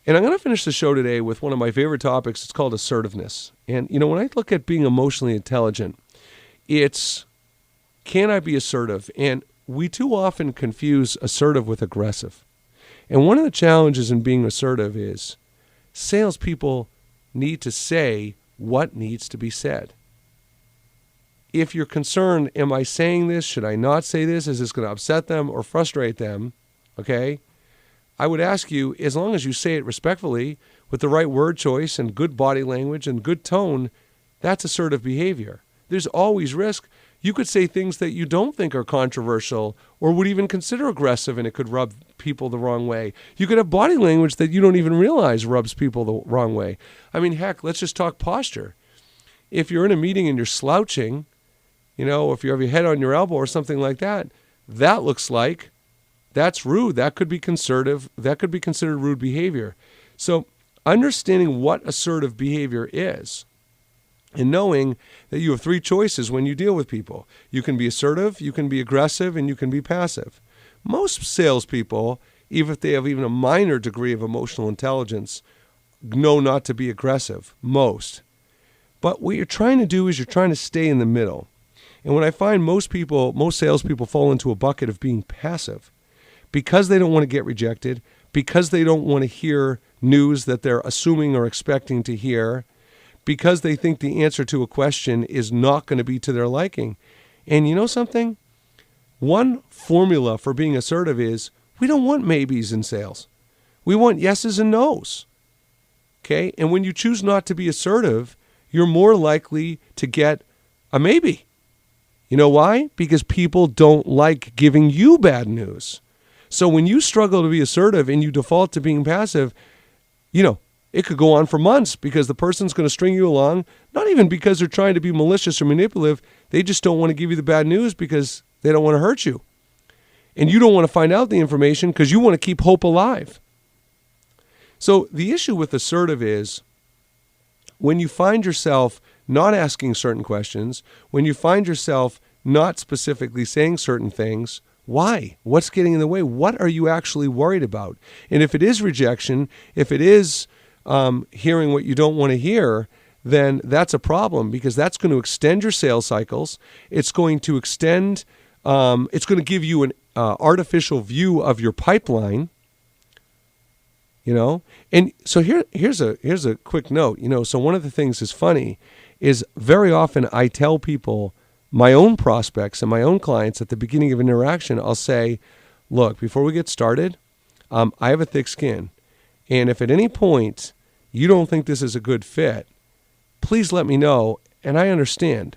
And I'm going to finish the show today with one of my favorite topics. It's called assertiveness. And, when I look at being emotionally intelligent, it's, can I be assertive? And we too often confuse assertive with aggressive. And one of the challenges in being assertive is salespeople need to say what needs to be said. If you're concerned, am I saying this? Should I not say this? Is this going to upset them or frustrate them? Okay? I would ask you, as long as you say it respectfully, with the right word choice and good body language and good tone, that's assertive behavior. There's always risk. You could say things that you don't think are controversial or would even consider aggressive, and it could rub people the wrong way. You could have body language that you don't even realize rubs people the wrong way. I mean, heck, let's just talk posture. If you're in a meeting and you're slouching, if you have your head on your elbow or something like that, that looks like that's rude. That could be conservative. That could be considered rude behavior. So understanding what assertive behavior is and knowing that you have three choices when you deal with people. You can be assertive, you can be aggressive, and you can be passive. Most salespeople, even if they have even a minor degree of emotional intelligence, know not to be aggressive. Most. But what you're trying to do is you're trying to stay in the middle. And what I find most salespeople fall into a bucket of being passive because they don't want to get rejected, because they don't want to hear news that they're assuming or expecting to hear, because they think the answer to a question is not going to be to their liking. And you know something? One formula for being assertive is we don't want maybes in sales. We want yeses and nos. Okay? And when you choose not to be assertive, you're more likely to get a maybe. You know why? Because people don't like giving you bad news. So when you struggle to be assertive and you default to being passive, it could go on for months because the person's going to string you along, not even because they're trying to be malicious or manipulative. They just don't want to give you the bad news because they don't want to hurt you. And you don't want to find out the information because you want to keep hope alive. So the issue with assertive is when you find yourself not asking certain questions, when you find yourself not specifically saying certain things, why? What's getting in the way? What are you actually worried about? And if it is rejection, if it is hearing what you don't want to hear, then that's a problem because that's going to extend your sales cycles. It's going to it's going to give you an artificial view of your pipeline. And so here's a quick note. So one of the things that's funny is very often I tell people, my own prospects and my own clients at the beginning of an interaction, I'll say, look, before we get started, I have a thick skin. And if at any point you don't think this is a good fit, please let me know. And I understand.